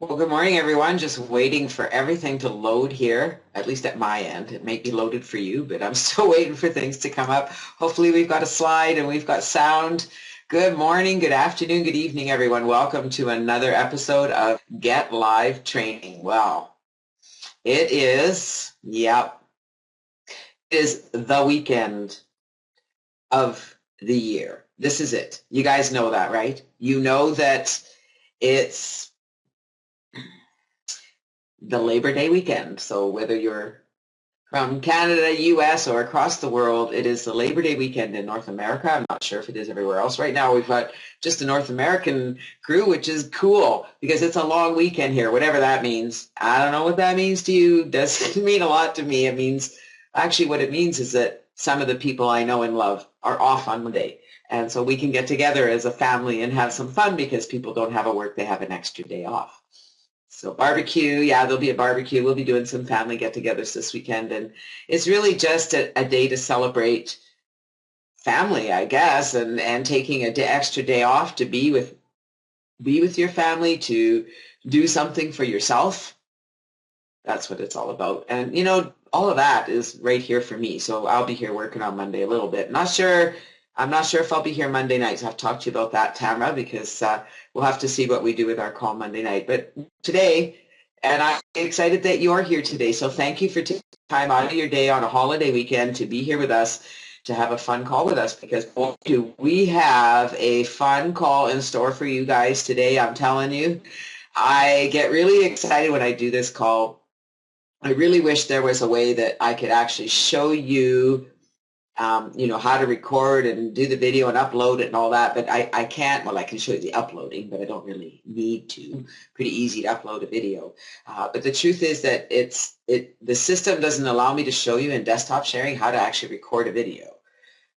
Well, good morning, everyone. Just waiting for everything to load here, at least at my end. It may be loaded for you, but I'm still waiting for things to come up. Hopefully we've got a slide and we've got sound. Good morning, good afternoon, good evening, everyone. Welcome to another episode of Get Live Training. Well, it is, it is the weekend of the year. This is it. You guys know that, right? You know that it's the Labor Day weekend. So whether you're from Canada, US, or across the world, it is the Labor Day weekend in North America. I'm not sure if it is everywhere else. Right now, we've got just a North American crew, which is cool because it's a long weekend here, whatever that means. I don't know what that means to you. Doesn't mean a lot to me. It means, actually what it means is that some of the people I know and love are off on Monday. And so we can get together as a family and have some fun because people don't have a work, they have an extra day off. So barbecue, yeah, there'll be a barbecue. We'll be doing some family get-togethers this weekend. And it's really just a day to celebrate family, I guess, and taking an extra day off to be with your family, to do something for yourself. That's what it's all about. And, you know, all of that is right here for me. So I'll be here working on Monday a little bit. I'm not sure if I'll be here Monday nights. I'll have to talk to you about that, Tamara, because we'll have to see what we do with our call Monday night. But today, and I'm excited that you're here today. So thank you for taking time out of your day on a holiday weekend to be here with us, to have a fun call with us, because we have a fun call in store for you guys today. I'm telling you, I get really excited when I do this call. I really wish there was a way that I could actually show you how to record and do the video and upload it and all that, but I can't. Well, I can show you the uploading, but I don't really need to. Pretty easy to upload a video. But the truth is that the system doesn't allow me to show you in desktop sharing how to actually record a video.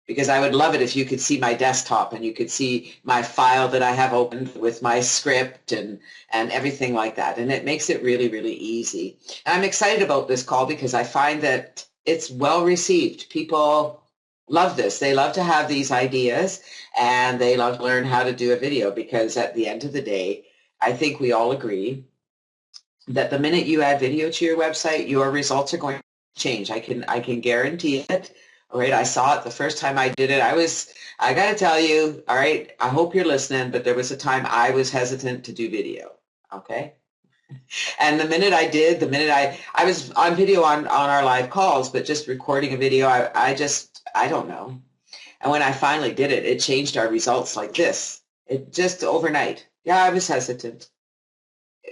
Because I would love it if you could see my desktop and you could see my file that I have opened with my script and everything like that. And it makes it really, really easy. And I'm excited about this call because I find that it's well received. People love this. They love to have these ideas and they love to learn how to do a video, because at the end of the day, I think we all agree that the minute you add video to your website, your results are going to change. I can guarantee it. All right, I saw it the first time I did it. I got to tell you, all right, I hope you're listening, but there was a time I was hesitant to do video, okay? And the minute I was on video on our live calls, but just recording a video, I don't know. And when I finally did it, it changed our results like this. It just overnight. Yeah, I was hesitant.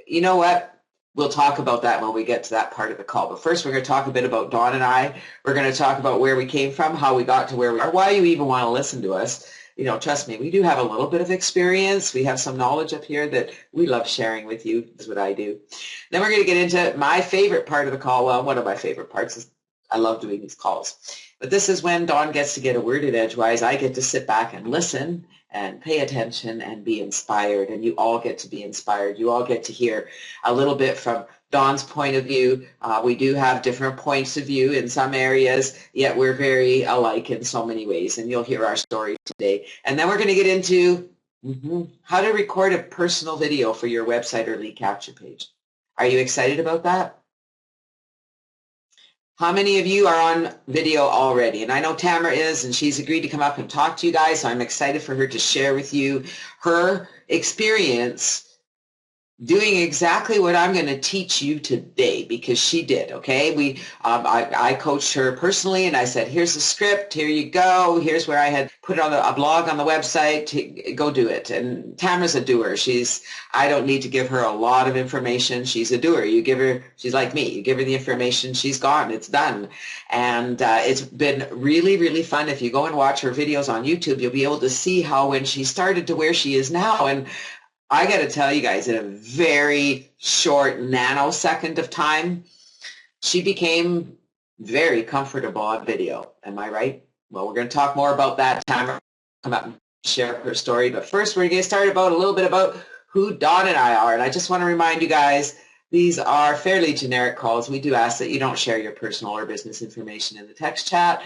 You know what? We'll talk about that when we get to that part of the call. But first, we're going to talk a bit about Dawn and I. We're going to talk about where we came from, how we got to where we are, why you even want to listen to us. You know, trust me, we do have a little bit of experience. We have some knowledge up here that we love sharing with you. That's what I do. Then we're going to get into my favorite part of the call. Well, one of my favorite parts is I love doing these calls. But this is when Dawn gets to get a word in edgewise. I get to sit back and listen and pay attention and be inspired. And you all get to be inspired. You all get to hear a little bit from Dawn's point of view. We do have different points of view in some areas, yet we're very alike in so many ways. And you'll hear our story today. And then we're going to get into how to record a personal video for your website or lead capture page. Are you excited about that? How many of you are on video already? And I know Tamara is, and she's agreed to come up and talk to you guys, so I'm excited for her to share with you her experience doing exactly what I'm going to teach you today, because she did, okay? I coached her personally, and I said, here's the script, here you go, here's where I had put it on a blog on the website, go do it. And Tamara's a doer. I don't need to give her a lot of information. She's a doer. She's like me. You give her the information, she's gone, it's done. And it's been really, really fun. If you go and watch her videos on YouTube, you'll be able to see how when she started to where she is now. And I got to tell you guys, in a very short nanosecond of time, she became very comfortable on video. Am I right? Well, we're going to talk more about that. Tamara come up and share her story. But first, we're going to get started about a little bit about who Dawn and I are. And I just want to remind you guys, these are fairly generic calls. We do ask that you don't share your personal or business information in the text chat.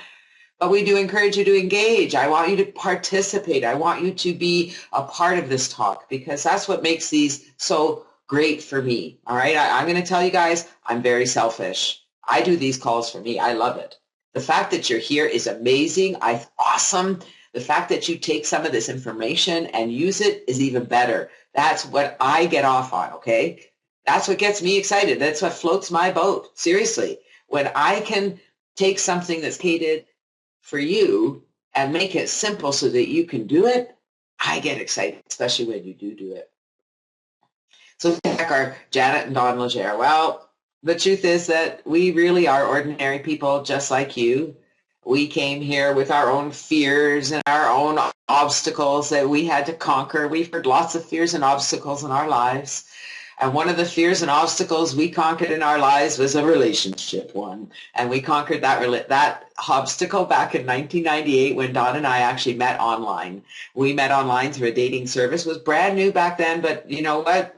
But we do encourage you to engage. I want you to participate. I want you to be a part of this talk, because that's what makes these so great for me. All right. I'm going to tell you guys, I'm very selfish. I do these calls for me. I love it. The fact that you're here is amazing. Awesome. The fact that you take some of this information and use it is even better. That's what I get off on, okay? That's what gets me excited. That's what floats my boat. Seriously. When I can take something that's catered for you and make it simple so that you can do it, I get excited, especially when you do it. So back are Janet and Don Legere. Well, the truth is that we really are ordinary people just like you. We came here with our own fears and our own obstacles that we had to conquer. We've heard lots of fears and obstacles in our lives. And one of the fears and obstacles we conquered in our lives was a relationship one. And we conquered that obstacle back in 1998 when Don and I actually met online. We met online through a dating service. It was brand new back then, but you know what?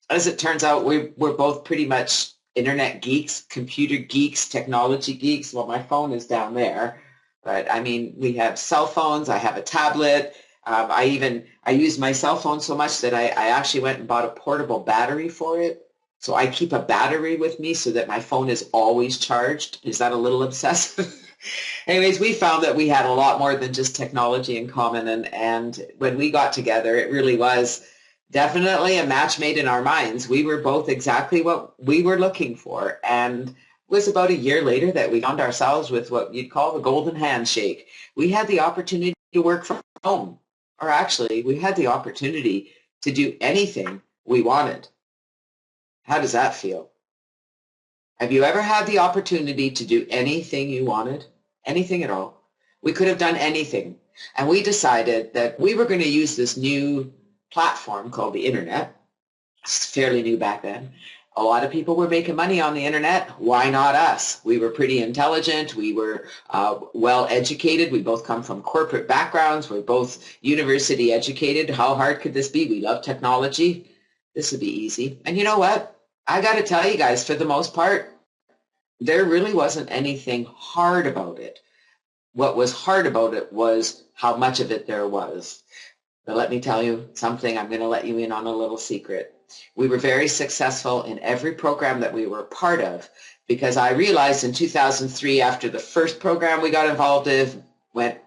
As it turns out, we're both pretty much internet geeks, computer geeks, technology geeks. Well, my phone is down there. But, I mean, we have cell phones. I have a tablet. I use my cell phone so much that I actually went and bought a portable battery for it. So I keep a battery with me so that my phone is always charged. Is that a little obsessive? Anyways, we found that we had a lot more than just technology in common. And when we got together, it really was definitely a match made in our minds. We were both exactly what we were looking for. And it was about a year later that we found ourselves with what you'd call the golden handshake. We had the opportunity to work from home. Or actually, we had the opportunity to do anything we wanted. How does that feel? Have you ever had the opportunity to do anything you wanted? Anything at all? We could have done anything. And we decided that we were going to use this new platform called the internet. It's fairly new back then. A lot of people were making money on the internet. Why not us? We were pretty intelligent. We were well educated. We both come from corporate backgrounds. We're both university educated. How hard could this be? We love technology. This would be easy. And you know what? I got to tell you guys, for the most part, there really wasn't anything hard about it. What was hard about it was how much of it there was. But let me tell you something. I'm going to let you in on a little secret. We were very successful in every program that we were a part of because I realized in 2003, after the first program we got involved in went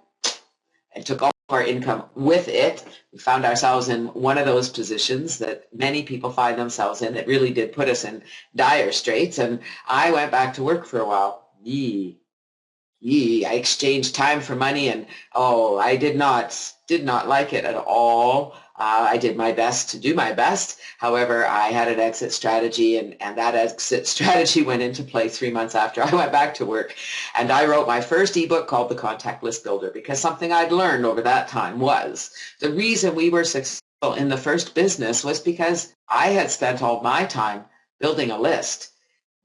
and took all of our income with it, we found ourselves in one of those positions that many people find themselves in. It really did put us in dire straits, and I went back to work for a while. I exchanged time for money, and I did not like it at all. I did my best to do my best. However, I had an exit strategy, and that exit strategy went into play 3 months after I went back to work. And I wrote my first ebook called The Contact List Builder, because something I'd learned over that time was the reason we were successful in the first business was because I had spent all my time building a list.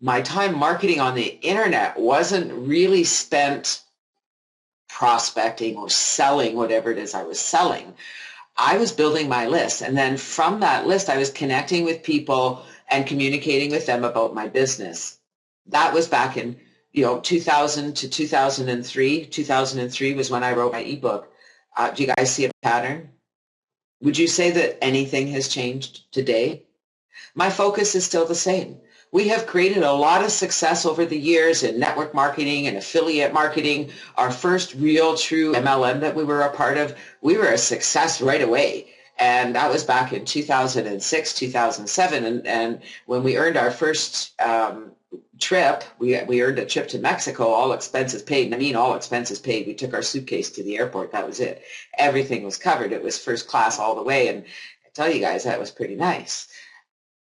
My time marketing on the internet wasn't really spent prospecting or selling whatever it is I was selling. I was building my list, and then from that list I was connecting with people and communicating with them about my business. That was back in 2000 to 2003. 2003 was when I wrote my ebook. Do you guys see a pattern? Would you say that anything has changed today? My focus is still the same. We have created a lot of success over the years in network marketing and affiliate marketing. Our first real true MLM that we were a part of, we were a success right away. And that was back in 2006, 2007. And when we earned our first trip, we earned a trip to Mexico, all expenses paid. And I mean all expenses paid. We took our suitcase to the airport. That was it. Everything was covered. It was first class all the way. And I tell you guys, that was pretty nice.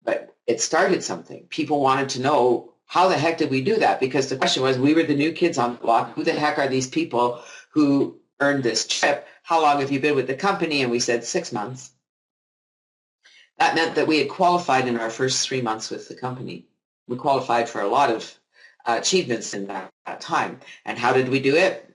But it started something. People wanted to know, how the heck did we do that? Because the question was, we were the new kids on the block. Who the heck are these people who earned this trip? How long have you been with the company? And we said 6 months. That meant that we had qualified in our first 3 months with the company. We qualified for a lot of achievements in that time. And how did we do it?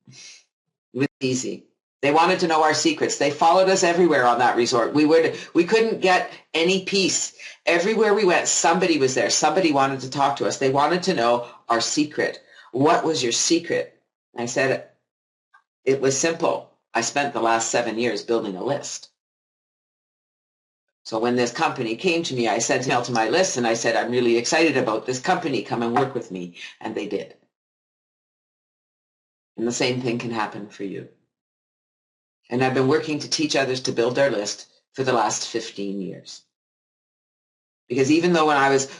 It was easy. They wanted to know our secrets. They followed us everywhere on that resort. We couldn't get any peace. Everywhere we went, somebody was there. Somebody wanted to talk to us. They wanted to know our secret. What was your secret? And I said, it was simple. I spent the last 7 years building a list. So when this company came to me, I sent an email to my list and I said, I'm really excited about this company. Come and work with me. And they did. And the same thing can happen for you. And I've been working to teach others to build their list for the last 15 years. Because even though when I was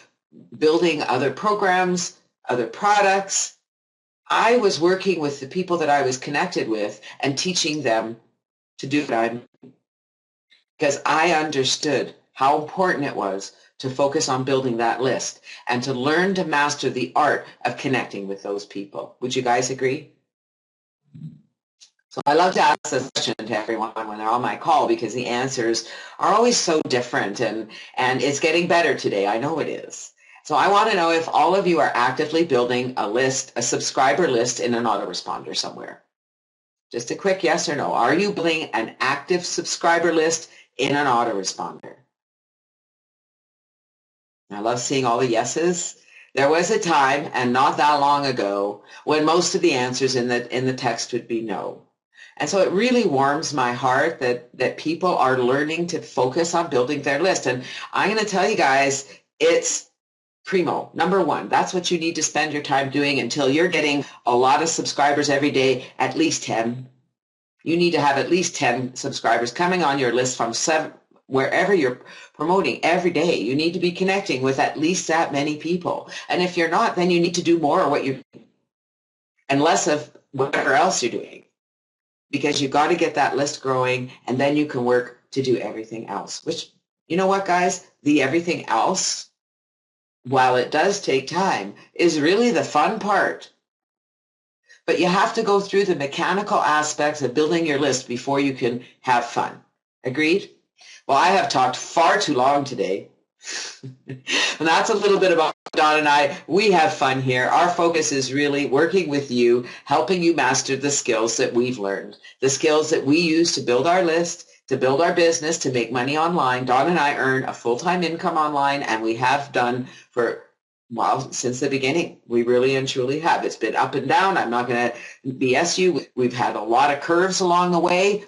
building other programs, other products, I was working with the people that I was connected with and teaching them to do that. Because I understood how important it was to focus on building that list and to learn to master the art of connecting with those people. Would you guys agree? So I love to ask this question to everyone when they're on my call because the answers are always so different, and it's getting better today. I know it is. So I want to know if all of you are actively building a list, a subscriber list in an autoresponder somewhere. Just a quick yes or no. Are you building an active subscriber list in an autoresponder? I love seeing all the yeses. There was a time, and not that long ago, when most of the answers in the text would be no. And so it really warms my heart that people are learning to focus on building their list. And I'm going to tell you guys, it's primo, number one. That's what you need to spend your time doing until you're getting a lot of subscribers every day, at least 10. You need to have at least 10 subscribers coming on your list from wherever you're promoting every day. You need to be connecting with at least that many people. And if you're not, then you need to do more of what you're doing and less of whatever else you're doing, because you've got to get that list growing, and then you can work to do everything else, which, you know what, guys, the everything else, while it does take time, is really the fun part. But you have to go through the mechanical aspects of building your list before you can have fun. Agreed? Well, I have talked far too long today. And that's a little bit about Don and I. We have fun here. Our focus is really working with you, helping you master the skills that we've learned, the skills that we use to build our list, to build our business, to make money online. Don and I earn a full-time income online, and we have done for, well, since the beginning. We really and truly have. It's been up and down. I'm not going to BS you. We've had a lot of curves along the way.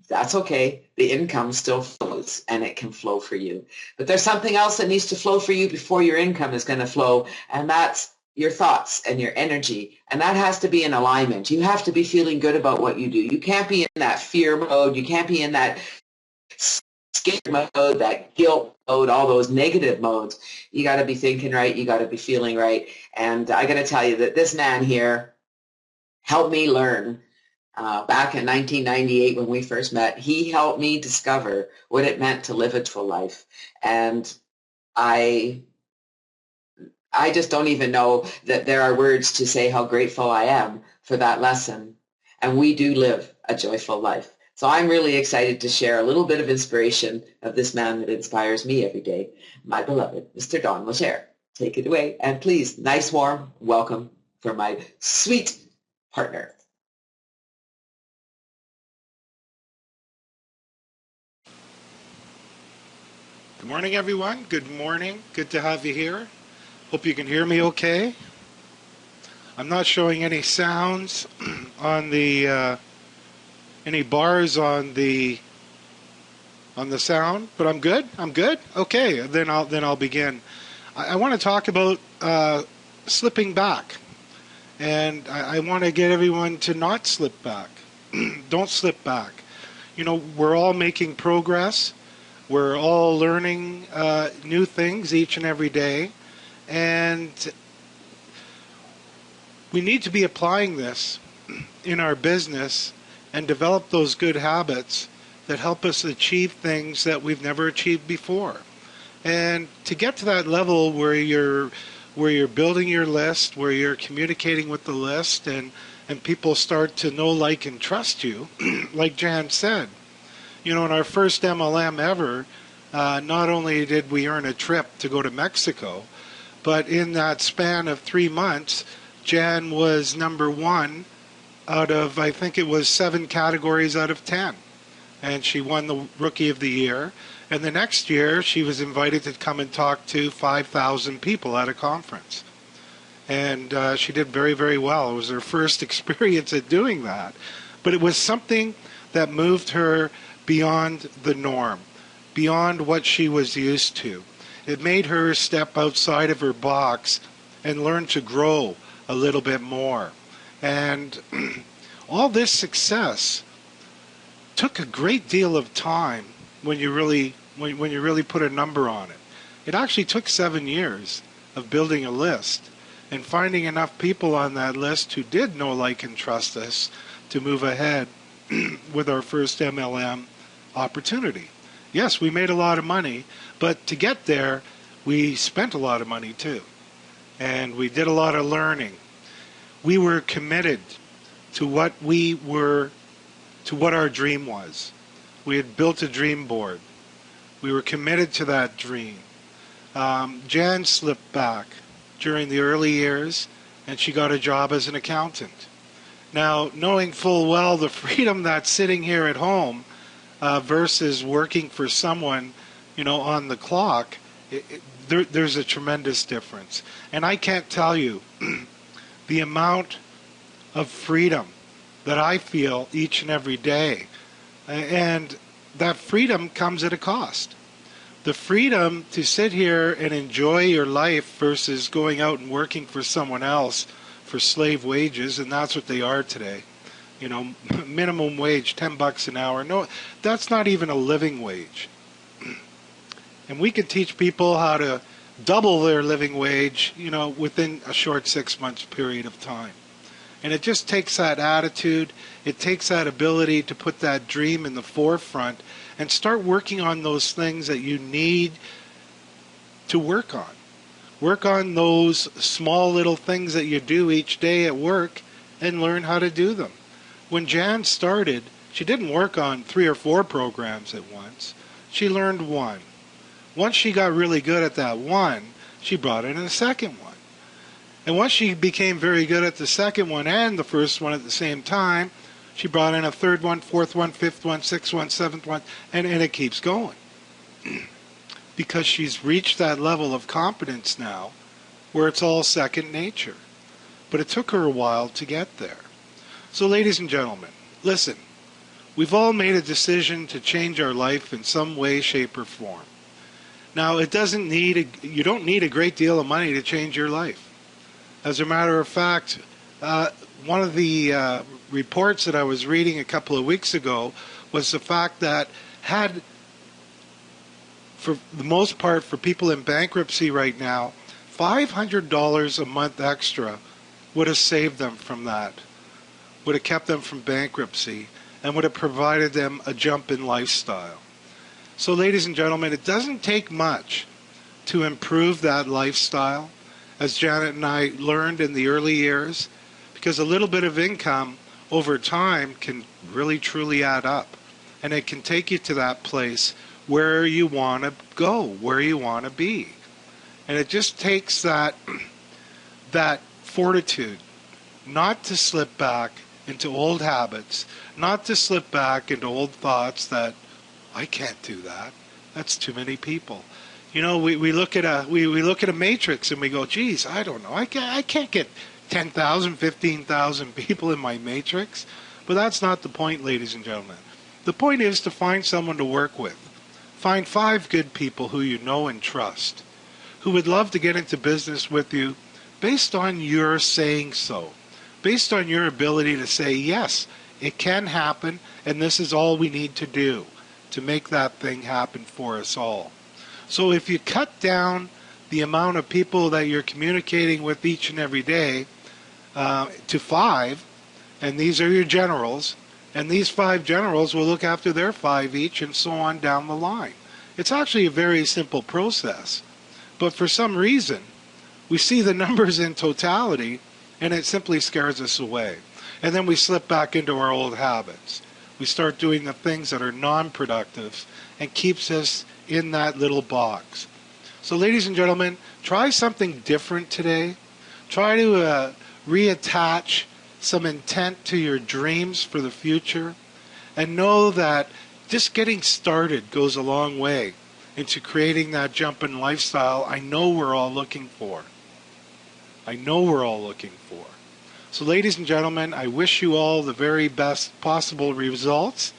That's okay. The income still flows, and it can flow for you. But there's something else that needs to flow for you before your income is going to flow, and that's your thoughts and your energy. And that has to be in alignment. You have to be feeling good about what you do. You can't be in that fear mode. You can't be in that scared mode, that guilt mode, all those negative modes. You got to be thinking right. You got to be feeling right. And I got to tell you that this man here helped me learn. Back in 1998 when we first met, he helped me discover what it meant to live a full life. And I just don't even know that there are words to say how grateful I am for that lesson. And we do live a joyful life. So I'm really excited to share a little bit of inspiration of this man that inspires me every day, my beloved Mr. Don Legere. Take it away. And please, nice warm welcome for my sweet partner. Good morning, everyone. Good morning. Good to have you here. Hope you can hear me okay. I'm not showing any sounds on the any bars on the sound, but I'm good. I'm good. Okay, then I'll begin. I want to talk about slipping back, and I want to get everyone to not slip back. Don't slip back. You know, we're all making progress. We're all learning new things each and every day, and we need to be applying this in our business and develop those good habits that help us achieve things that we've never achieved before. And to get to that level where you're building your list, where you're communicating with the list, and people start to know, like, and trust you, like Jan said. You know, in our first MLM ever, not only did we earn a trip to go to Mexico, but in that span of 3 months, Jan was number one out of, I think it was 7 categories out of 10. And she won the Rookie of the Year. And the next year, she was invited to come and talk to 5,000 people at a conference. And she did very, very well. It was her first experience at doing that. But it was something that moved her beyond the norm. beyond what she was used to. It made her step outside of her box and learn to grow a little bit more. And all this success took a great deal of time when you really put a number on it. It actually took 7 years of building a list and finding enough people on that list who did know, like, and trust us to move ahead with our first MLM opportunity. Yes, we made a lot of money, but to get there, we spent a lot of money too. And we did a lot of learning. We were committed to what our dream was. We had built a dream board. We were committed to that dream. Jan slipped back during the early years, and she got a job as an accountant. Now, knowing full well the freedom that's sitting here at home versus working for someone, on the clock, there's a tremendous difference. And I can't tell you the amount of freedom that I feel each and every day. And that freedom comes at a cost. The freedom to sit here and enjoy your life versus going out and working for someone else for slave wages, and that's what they are today. Minimum wage, $10 an hour. No, that's not even a living wage. And we could teach people how to double their living wage, within a short 6 months period of time. And it just takes that attitude, it takes that ability to put that dream in the forefront and start working on those things that you need to work on. Work on those small little things that you do each day at work and learn how to do them. When Jan started, she didn't work on 3 or 4 programs at once. She learned one. Once she got really good at that one, she brought in a second one. And once she became very good at the second one and the first one at the same time, she brought in a third one, fourth one, fifth one, sixth one, seventh one, and it keeps going. Because she's reached that level of competence now where it's all second nature. But it took her a while to get there. So, ladies and gentlemen, listen, we've all made a decision to change our life in some way, shape, or form. Now, you don't need a great deal of money to change your life. As a matter of fact, one of the reports that I was reading a couple of weeks ago was the fact that for the most part, for people in bankruptcy right now, $500 a month extra would have saved them from that, would have kept them from bankruptcy, and would have provided them a jump in lifestyle. So, ladies and gentlemen, it doesn't take much to improve that lifestyle, as Janet and I learned in the early years, because a little bit of income over time can really truly add up. And it can take you to that place where you want to go, where you want to be. And it just takes that fortitude not to slip back into old habits, not to slip back into old thoughts that I can't do that. That's too many people. We look at a matrix and we go, geez, I don't know. I can't get 10,000, 15,000 people in my matrix. But that's not the point, ladies and gentlemen. The point is to find someone to work with. Find 5 good people who you know and trust, who would love to get into business with you based on your saying so, based on your ability to say, yes, it can happen, and this is all we need to do to make that thing happen for us all. So if you cut down the amount of people that you're communicating with each and every day to 5, and these are your generals, and these 5 generals will look after their 5 each, and so on down the line. It's actually a very simple process. But for some reason, we see the numbers in totality, and it simply scares us away. And then we slip back into our old habits. We start doing the things that are non-productive and keeps us in that little box. So, ladies and gentlemen, try something different today. Try to reattach some intent to your dreams for the future, and know that just getting started goes a long way into creating that jump in lifestyle I know we're all looking for. So, ladies and gentlemen, I wish you all the very best possible results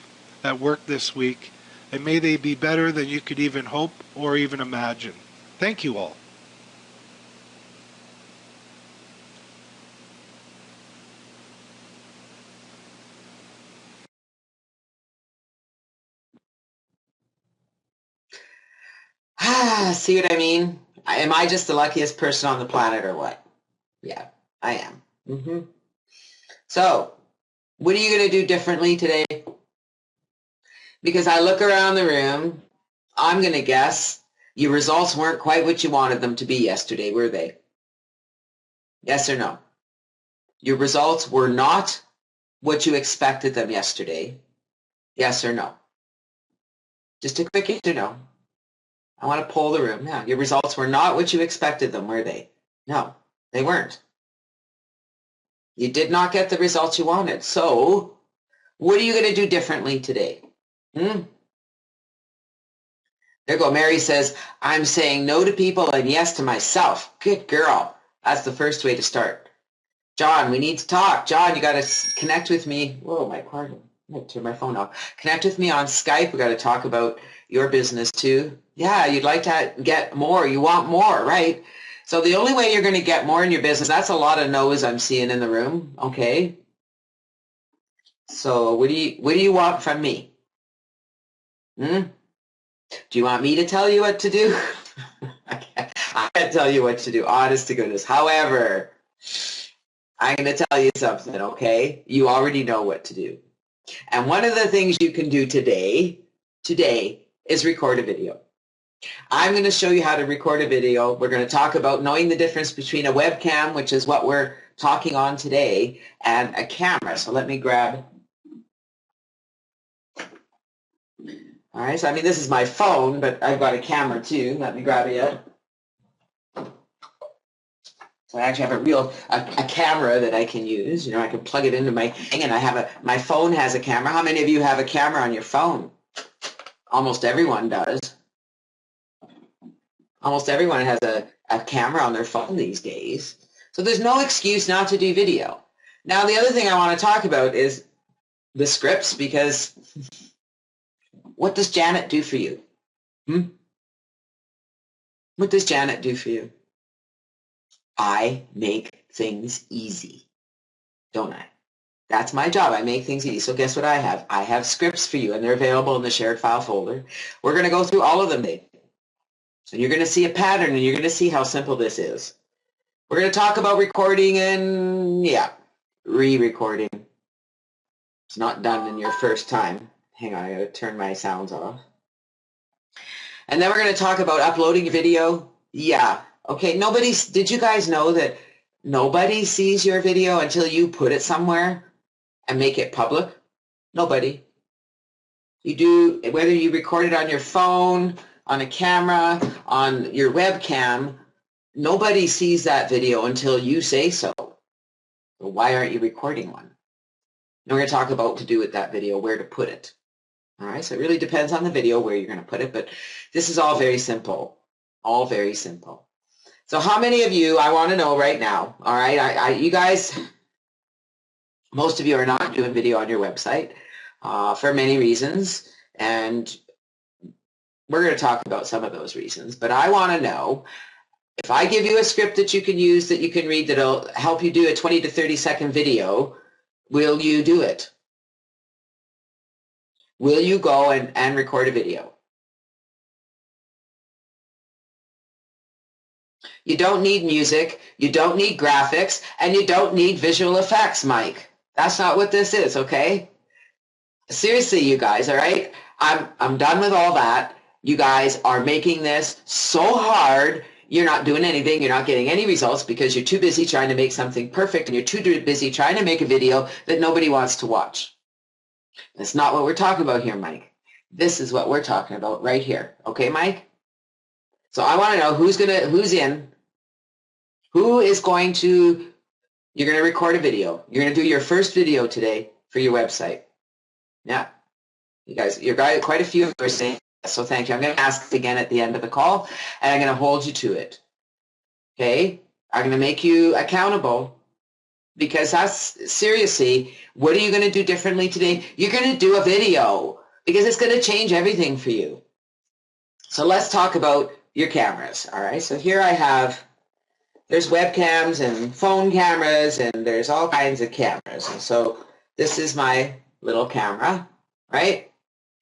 at work this week. and may they be better than you could even hope or even imagine. Thank you all. See what I mean? Am I just the luckiest person on the planet or what? Yeah, I am. So, what are you going to do differently today? Because I look around the room, I'm going to guess your results weren't quite what you wanted them to be yesterday, were they? Yes or no? Your results were not what you expected them yesterday. Yes or no? Just a quick yes or no. I want to poll the room. Yeah, your results were not what you expected them, were they? No, they weren't. You did not get the results you wanted. So, what are you going to do differently today? There you go. Mary says, I'm saying no to people and yes to myself. Good girl. That's the first way to start. John, we need to talk. John, you got to connect with me. Whoa, my pardon. I'm going to turn my phone off. Connect with me on Skype. We got to talk about your business too. Yeah, you'd like to get more. You want more, right? So the only way you're going to get more in your business, that's a lot of no's I'm seeing in the room. Okay. So what do you want from me? Do you want me to tell you what to do? I can't tell you what to do, honest to goodness. However, I'm going to tell you something, okay? You already know what to do. And one of the things you can do today is record a video. I'm going to show you how to record a video. We're going to talk about knowing the difference between a webcam, which is what we're talking on today, and a camera. So let me grab. All right, so I mean, this is my phone, but I've got a camera too. Let me grab it. So I actually have a camera that I can use. You know, I can plug it into my thing, and I have my phone has a camera. How many of you have a camera on your phone? Almost everyone does. Almost everyone has a camera on their phone these days. So there's no excuse not to do video. Now, the other thing I want to talk about is the scripts, because what does Janet do for you? What does Janet do for you? I make things easy, don't I? That's my job. I make things easy. So guess what I have? I have scripts for you, and they're available in the shared file folder. We're going to go through all of them today. So you're going to see a pattern, and you're going to see how simple this is. We're going to talk about recording and, re-recording. It's not done in your first time. Hang on, I got to turn my sounds off. And then we're going to talk about uploading video. Yeah. Okay, did you guys know that nobody sees your video until you put it somewhere and make it public? Nobody. You do, whether you record it on your phone, on a camera, on your webcam, nobody sees that video until you say so. So why aren't you recording one? And we're going to talk about what to do with that video, where to put it. All right, so it really depends on the video where you're going to put it, but this is all very simple. All very simple. So how many of you, I want to know right now, all right, you guys, most of you are not doing video on your website for many reasons, and we're going to talk about some of those reasons, but I want to know, if I give you a script that you can use, that you can read, that'll help you do a 20 to 30-second video, will you do it? Will you go and record a video? You don't need music, you don't need graphics, and you don't need visual effects, Mike. That's not what this is, okay? Seriously, you guys, all right? I'm done with all that. You guys are making this so hard. You're not doing anything. You're not getting any results because you're too busy trying to make something perfect, and you're too busy trying to make a video that nobody wants to watch. That's not what we're talking about here, Mike. This is what we're talking about right here. Okay, Mike? So I want to know who's in. Who is going to, you're going to record a video. You're going to do your first video today for your website. Yeah. You guys, quite a few of you are saying yes, so thank you. I'm going to ask again at the end of the call, and I'm going to hold you to it. Okay? I'm going to make you accountable, because that's, seriously, what are you going to do differently today? You're going to do a video. because it's going to change everything for you. So let's talk about your cameras. All right. So here I have, there's webcams and phone cameras, and there's all kinds of cameras. And so this is my little camera, right?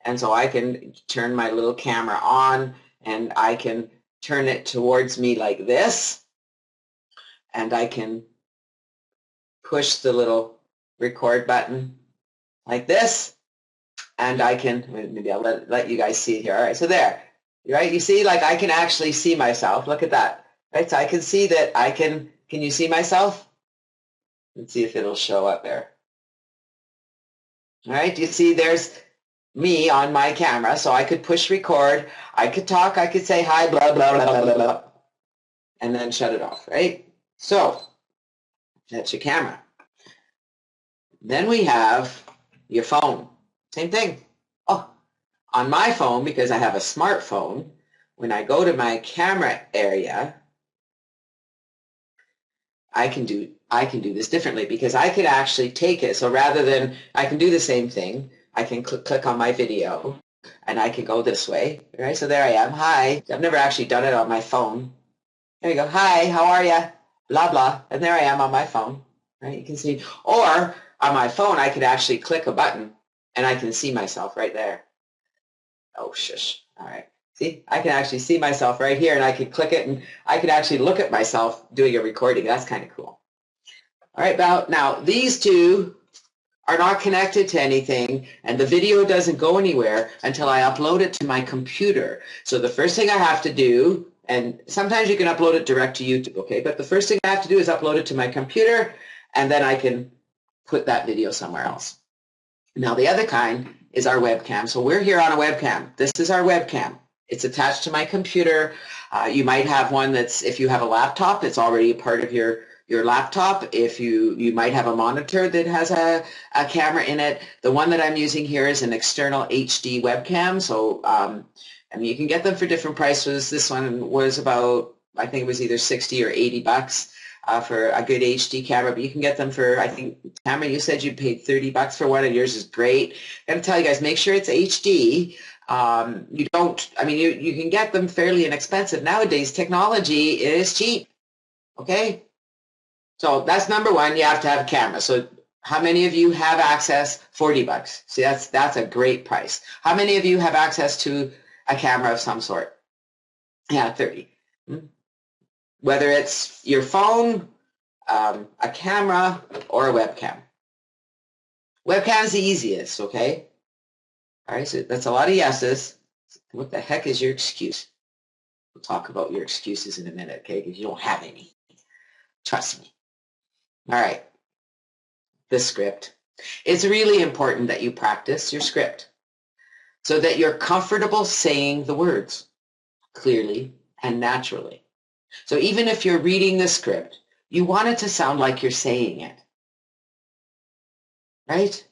And so I can turn my little camera on, and I can turn it towards me like this, and I can push the little record button like this, and I can, maybe I'll let you guys see it here. All right, so there, right? You see, like I can actually see myself. Look at that, right? So I can see that can you see myself? Let's see if it'll show up there. All right, you see there's me on my camera, so I could push record, I could talk, I could say hi, blah, blah, blah, blah, blah, blah, and then shut it off, right? So that's your camera. Then we have your phone. Same thing. Oh, on my phone, because I have a smartphone, when I go to my camera area, I can do this differently, because I could actually take it. So rather than, I can do the same thing. I can click on my video, and I can go this way, right? So there I am. Hi. I've never actually done it on my phone. There you go. Hi, how are you? Blah, blah. And there I am on my phone, right? You can see. Or on my phone, I could actually click a button, and I can see myself right there. Oh, shush. All right. See, I can actually see myself right here, and I could click it, and I could actually look at myself doing a recording. That's kind of cool. All right, now these two are not connected to anything, and the video doesn't go anywhere until I upload it to my computer. So the first thing I have to do, and sometimes you can upload it direct to YouTube, okay, but the first thing I have to do is upload it to my computer, and then I can put that video somewhere else. Now the other kind is our webcam. So we're here on a webcam. This is our webcam. It's attached to my computer. You might have one that's, if you have a laptop, it's already a part of your laptop. If you might have a monitor that has a camera in it. The one that I'm using here is an external HD webcam. So I mean, you can get them for different prices. This one was about, I think it was either 60 or 80 bucks for a good HD camera, but you can get them for, I think, Tamara, you said you paid 30 bucks for one, and yours is great. I'm going to tell you guys, make sure it's HD. You don't, I mean, you can get them fairly inexpensive. Nowadays, technology is cheap, okay? So that's number one, you have to have a camera. So how many of you have access? 40 bucks. See, that's a great price. How many of you have access to a camera of some sort? Yeah, 30. Whether it's your phone, a camera, or a webcam. Webcam is the easiest, okay? All right, so that's a lot of yeses. What the heck is your excuse? We'll talk about your excuses in a minute, okay? Because you don't have any. Trust me. All right, the script. It's really important that you practice your script so that you're comfortable saying the words clearly and naturally. So even if you're reading the script, you want it to sound like you're saying it, right?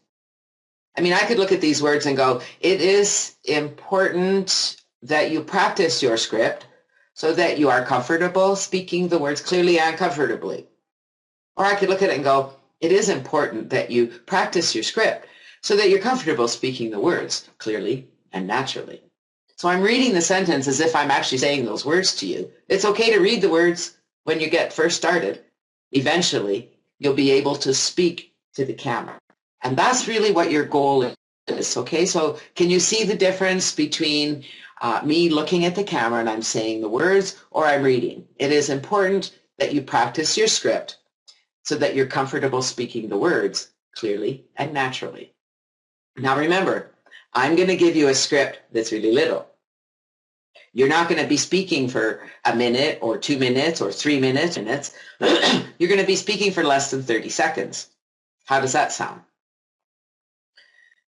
I mean, I could look at these words and go, it is important that you practice your script so that you are comfortable speaking the words clearly and comfortably. Or I could look at it and go, it is important that you practice your script so that you're comfortable speaking the words clearly and naturally. So I'm reading the sentence as if I'm actually saying those words to you. It's okay to read the words when you get first started. Eventually, you'll be able to speak to the camera. And that's really what your goal is, okay? So can you see the difference between me looking at the camera and I'm saying the words, or I'm reading? It is important that you practice your script so that you're comfortable speaking the words clearly and naturally. Now remember, I'm going to give you a script that's really little. You're not going to be speaking for a minute or 2 minutes or 3 minutes. You're going to be speaking for less than 30 seconds. How does that sound?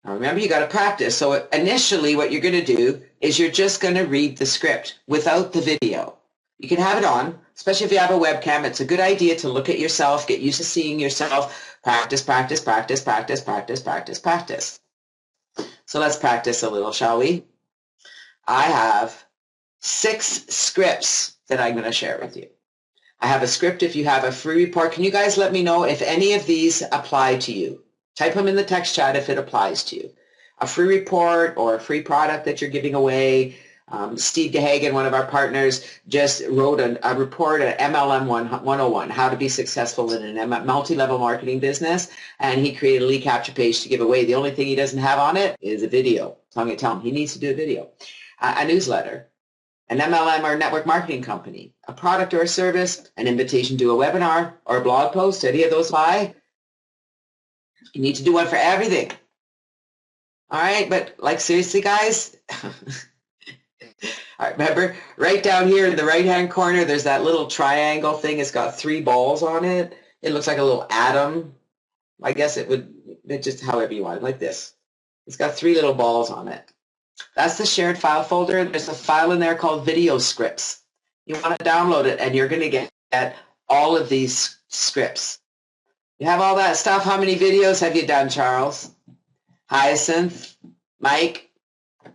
Now remember, you got to practice. So initially what you're going to do is you're just going to read the script without the video. You can have it on, especially if you have a webcam. It's a good idea to look at yourself, get used to seeing yourself. Practice, practice, practice, practice, practice, practice, practice. So let's practice a little, shall we? I have 6 scripts that I'm going to share with you. I have a script if you have a free report. Can you guys let me know if any of these apply to you? Type them in the text chat if it applies to you. a free report or a free product that you're giving away. Steve DeHagen, one of our partners, just wrote a report at MLM 101, how to be successful in a multi-level marketing business, and he created a lead capture page to give away. The only thing he doesn't have on it is a video. So I'm going to tell him he needs to do a video, a newsletter, an MLM or network marketing company, a product or a service, an invitation to a webinar or a blog post. Any of those apply? You need to do one for everything. All right, but like seriously, guys, all right, remember, right down here in the right-hand corner, there's that little triangle thing. It's got 3 balls on it. It looks like a little atom. I guess it would, just however you want it, like this. It's got 3 little balls on it. That's the shared file folder. There's a file in there called video scripts. You want to download it, and you're going to get all of these scripts. You have all that stuff. How many videos have you done, Charles? Hyacinth, Mike,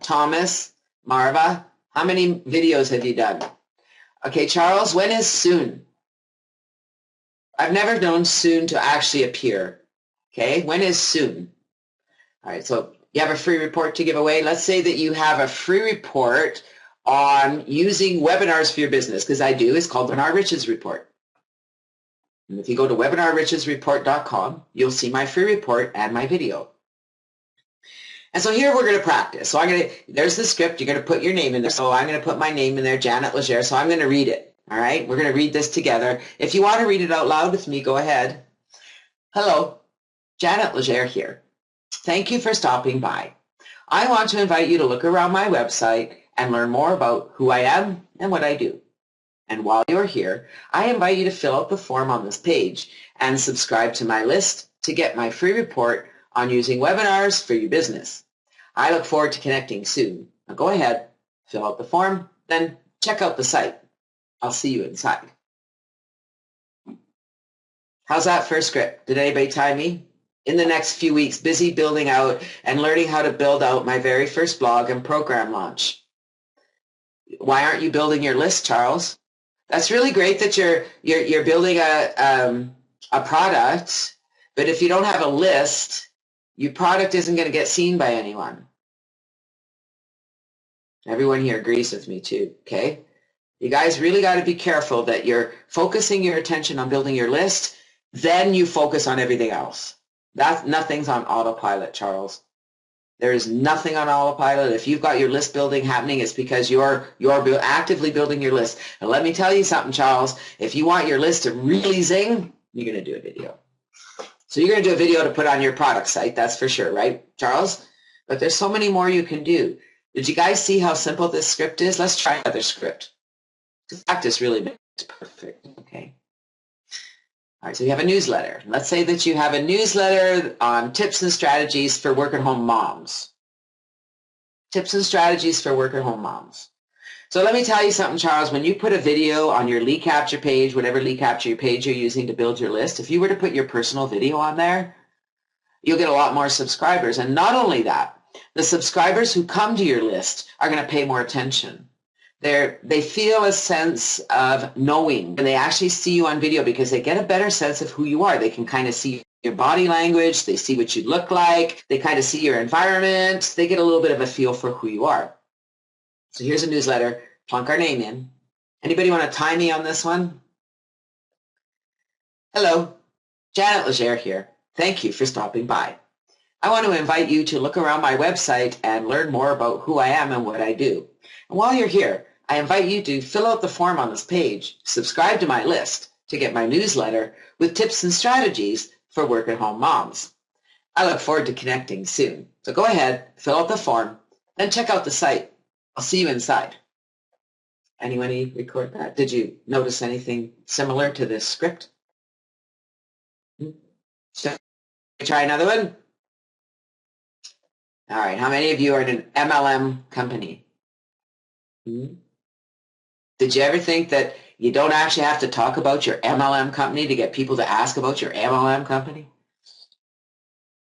Thomas, Marva? How many videos have you done? Okay, Charles, when is soon? I've never known soon to actually appear. Okay, when is soon? All right, so you have a free report to give away. Let's say that you have a free report on using webinars for your business, because I do. It's called Webinar Riches Report. And if you go to webinarrichesreport.com, you'll see my free report and my video. And so here we're going to practice. So there's the script. You're going to put your name in there. So I'm going to put my name in there, Janet Legere. So I'm going to read it. All right. We're going to read this together. If you want to read it out loud with me, go ahead. Hello, Janet Legere here. Thank you for stopping by. I want to invite you to look around my website and learn more about who I am and what I do. And while you're here, I invite you to fill out the form on this page and subscribe to my list to get my free report on using webinars for your business. I look forward to connecting soon. Now go ahead, fill out the form, then check out the site. I'll see you inside. How's that first script? Did anybody time me? In the next few weeks, busy building out and learning how to build out my very first blog and program launch. Why aren't you building your list, Charles? That's really great that you're building a product, but if you don't have a list, your product isn't going to get seen by anyone. Everyone here agrees with me too, okay? You guys really got to be careful that you're focusing your attention on building your list, then you focus on everything else. Nothing's on autopilot, Charles. There is nothing on autopilot. If you've got your list building happening, it's because you're actively building your list. And let me tell you something, Charles. If you want your list to really zing, you're going to do a video. So you're going to do a video to put on your product site, that's for sure, right, Charles? But there's so many more you can do. Did you guys see how simple this script is? Let's try another script. Practice really makes perfect, okay? All right, so you have a newsletter. Let's say that you have a newsletter on tips and strategies for work-at-home moms. Tips and strategies for work-at-home moms. So let me tell you something, Charles. When you put a video on your lead capture page, whatever lead capture page you're using to build your list, if you were to put your personal video on there, you'll get a lot more subscribers. And not only that, the subscribers who come to your list are going to pay more attention. They feel a sense of knowing when they actually see you on video because they get a better sense of who you are. They can kind of see your body language. They see what you look like. They kind of see your environment. They get a little bit of a feel for who you are. So here's a newsletter. Plunk our name in. Anybody want to time me on this one? Hello, Janet Legere here. Thank you for stopping by. I want to invite you to look around my website and learn more about who I am and what I do. And while you're here, I invite you to fill out the form on this page, subscribe to my list to get my newsletter with tips and strategies for work-at-home moms. I look forward to connecting soon. So go ahead, fill out the form, then check out the site. I'll see you inside. Anyone record that? Did you notice anything similar to this script? Should I try another one? All right, how many of you are in an MLM company? Did you ever think that you don't actually have to talk about your MLM company to get people to ask about your MLM company?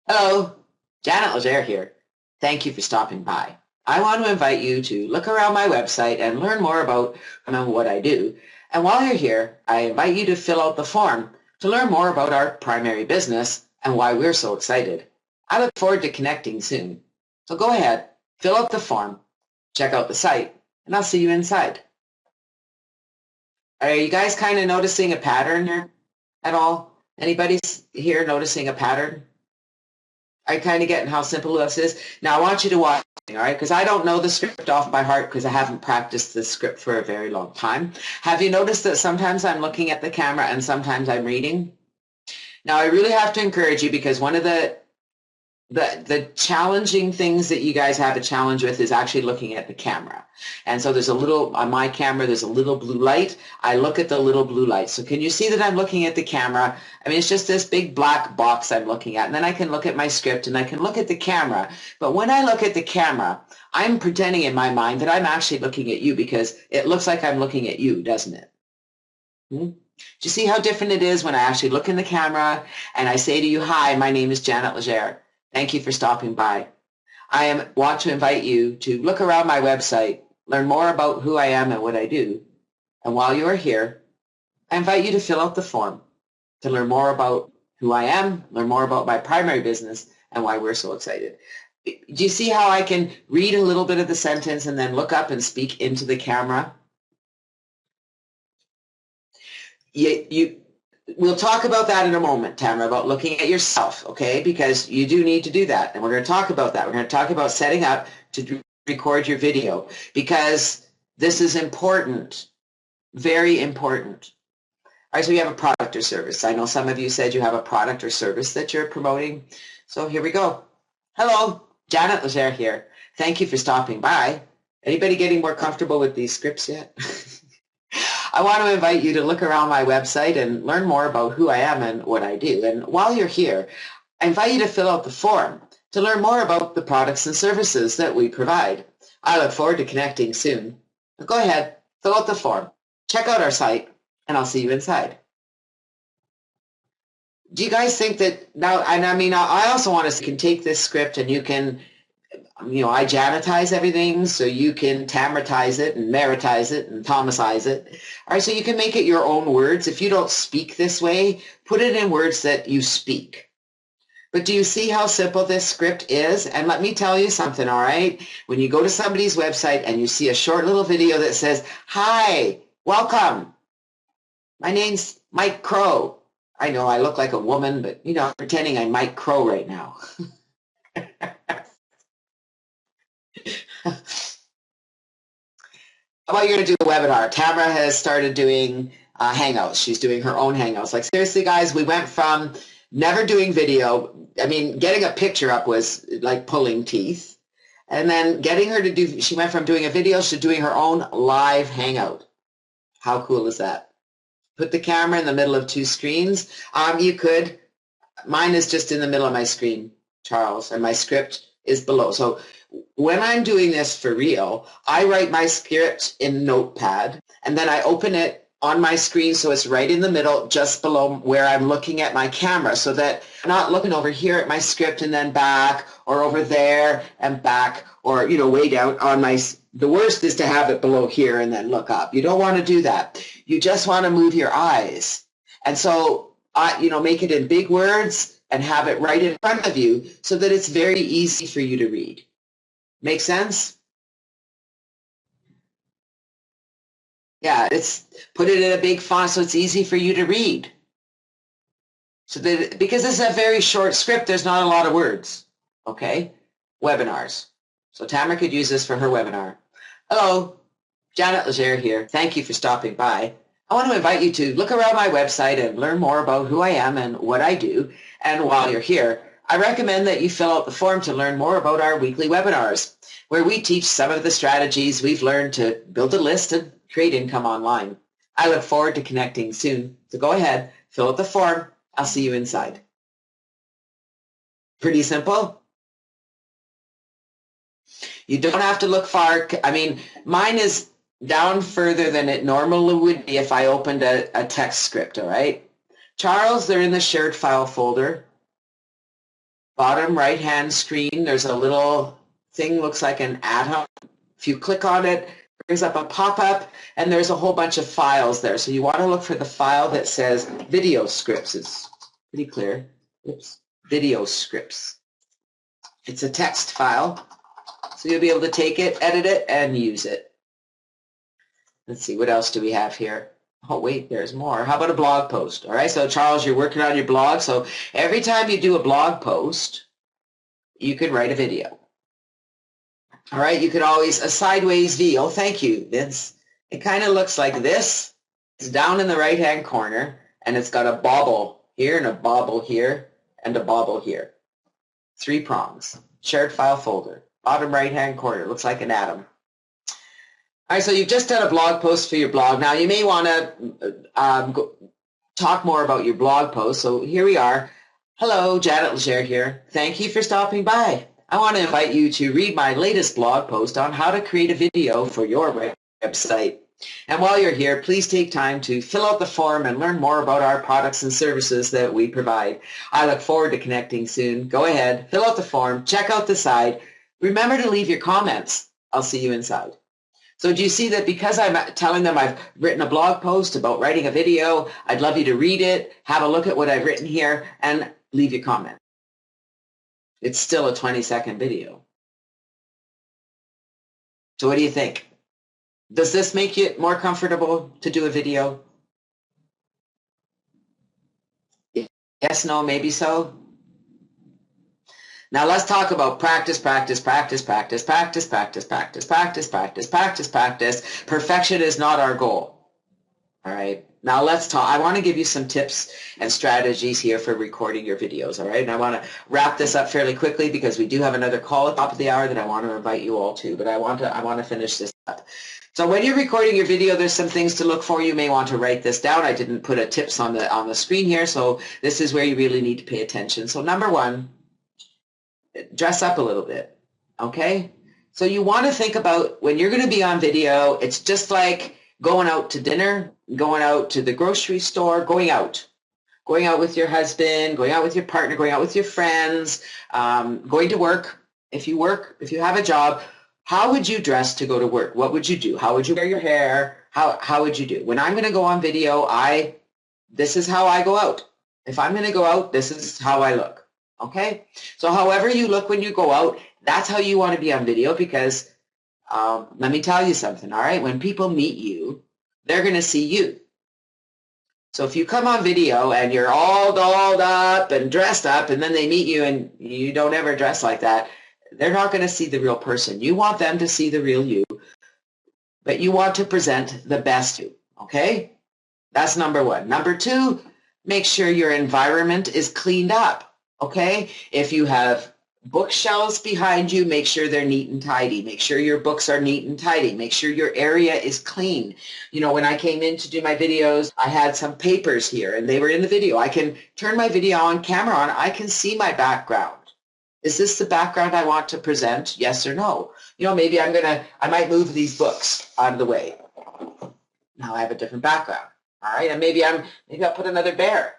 Hello, Janet Legere here. Thank you for stopping by. I want to invite you to look around my website and learn more about what I do. And while you're here, I invite you to fill out the form to learn more about our primary business and why we're so excited. I look forward to connecting soon. So go ahead, fill out the form, check out the site, and I'll see you inside. Are you guys kind of noticing a pattern here at all? Anybody here noticing a pattern? Are you kind of getting how simple this is? Now I want you to watch, all right, because I don't know the script off by heart because I haven't practiced this script for a very long time. Have you noticed that sometimes I'm looking at the camera and sometimes I'm reading? Now I really have to encourage you because one of the challenging things that you guys have a challenge with is actually looking at the camera. And so there's a little, on my camera, there's a little blue light. I look at the little blue light. So can you see that I'm looking at the camera? I mean, it's just this big black box I'm looking at. And then I can look at my script and I can look at the camera. But when I look at the camera, I'm pretending in my mind that I'm actually looking at you because it looks like I'm looking at you, doesn't it? Do you see how different it is when I actually look in the camera and I say to you, hi, my name is Janet Legere. Thank you for stopping by. I want to invite you to look around my website, learn more about who I am and what I do. And while you are here, I invite you to fill out the form to learn more about who I am, learn more about my primary business, and why we're so excited. Do you see how I can read a little bit of the sentence and then look up and speak into the camera? We'll talk about that in a moment, Tamara, about looking at yourself, okay? Because you do need to do that, and we're going to talk about that. We're going to talk about setting up to record your video because this is important, very important. All right, so you have a product or service. I know some of you said you have a product or service that you're promoting. So here we go. Hello, Janet Legere here. Thank you for stopping by. Anybody getting more comfortable with these scripts yet? I want to invite you to look around my website and learn more about who I am and what I do. And while you're here, I invite you to fill out the form to learn more about the products and services that we provide. I look forward to connecting soon. Go ahead, fill out the form, check out our site, and I'll see you inside. Do you guys think that now, and I mean, I also want to, you can take this script and you can, I Janetize everything, so you can Tamaritize it and Meritize it and Thomasize it. All right, so you can make it your own words. If you don't speak this way, put it in words that you speak. But do you see how simple this script is? And let me tell you something, all right? When you go to somebody's website and you see a short little video that says, hi, welcome. My name's Mike Crow. I know I look like a woman, but, I'm pretending I'm Mike Crow right now. How about you're going to do a webinar? Tamara has started doing Hangouts. She's doing her own Hangouts. Like, seriously, guys, we went from never doing video. I mean, getting a picture up was like pulling teeth. And then getting her to do, she went from doing a video to doing her own live Hangout. How cool is that? Put the camera in the middle of two screens. You could. Mine is just in the middle of my screen, Charles, and my script is below. So when I'm doing this for real, I write my script in Notepad, and then I open it on my screen so it's right in the middle, just below where I'm looking at my camera, so that I'm not looking over here at my script and then back, or over there and back, or, way down on my, the worst is to have it below here and then look up. You don't want to do that. You just want to move your eyes. And so, make it in big words and have it right in front of you so that it's very easy for you to read. Make sense? Yeah, put it in a big font so it's easy for you to read. So that, because this is a very short script, there's not a lot of words. Okay? Webinars. So Tamara could use this for her webinar. Hello, Janet Legere here. Thank you for stopping by. I want to invite you to look around my website and learn more about who I am and what I do. And while you're here, I recommend that you fill out the form to learn more about our weekly webinars, where we teach some of the strategies we've learned to build a list and create income online. I look forward to connecting soon. So go ahead, fill out the form. I'll see you inside. Pretty simple. You don't have to look far. I mean, mine is down further than it normally would be if I opened a text script, all right? Charles, they're in the shared file folder. Bottom right-hand screen, there's a little thing, looks like an atom. If you click on it, it brings up a pop-up, and there's a whole bunch of files there. So you want to look for the file that says video scripts. It's pretty clear. Oops. Video scripts. It's a text file. So you'll be able to take it, edit it, and use it. Let's see, what else do we have here? Oh, wait, there's more. How about a blog post? All right, so Charles, you're working on your blog. So every time you do a blog post, you can write a video. All right, you could always, a sideways V. Oh, thank you, Vince. It kind of looks like this. It's down in the right-hand corner, and it's got a bobble here and a bobble here and a bobble here. 3 prongs. Shared file folder. Bottom right-hand corner. Looks like an atom. All right, so you've just done a blog post for your blog. Now, you may want to talk more about your blog post. So here we are. Hello, Janet Legere here. Thank you for stopping by. I want to invite you to read my latest blog post on how to create a video for your website. And while you're here, please take time to fill out the form and learn more about our products and services that we provide. I look forward to connecting soon. Go ahead, fill out the form, check out the site. Remember to leave your comments. I'll see you inside. So do you see that because I'm telling them I've written a blog post about writing a video, I'd love you to read it, have a look at what I've written here, and leave your comment. It's still a 20-second video. So what do you think? Does this make you more comfortable to do a video? Yes, no, maybe so. Now let's talk about practice, practice, practice, practice, practice, practice, practice, practice, practice, practice, practice. Perfection is not our goal. All right. Now let's talk. I want to give you some tips and strategies here for recording your videos. All right. And I want to wrap this up fairly quickly because we do have another call at the top of the hour that I want to invite you all to. But I want to finish this up. So when you're recording your video, there's some things to look for. You may want to write this down. I didn't put a tips on the screen here, so this is where you really need to pay attention. So number one, dress up a little bit. Okay. So you want to think about when you're going to be on video. It's just like going out to dinner, going out to the grocery store, going out with your husband, going out with your partner, going out with your friends, going to work. If you have a job, how would you dress to go to work? What would you do? How would you wear your hair? How would you do? When I'm going to go on video, this is how I go out. If I'm going to go out, this is how I look. Okay? So however you look when you go out, that's how you want to be on video because let me tell you something, all right? When people meet you, they're going to see you. So if you come on video and you're all dolled up and dressed up and then they meet you and you don't ever dress like that, they're not going to see the real person. You want them to see the real you, but you want to present the best you, okay? That's number one. Number two, make sure your environment is cleaned up, okay? If you have bookshelves behind you, make sure they're neat and tidy. Make sure your books are neat and tidy. Make sure your area is clean. You know, when I came in to do my videos, I had some papers here and they were in the video. I can turn my video on camera on. I can see my background. Is this the background I want to present? Yes or no? You know, maybe I might move these books out of the way. Now I have a different background. All right. And maybe I'll put another bear.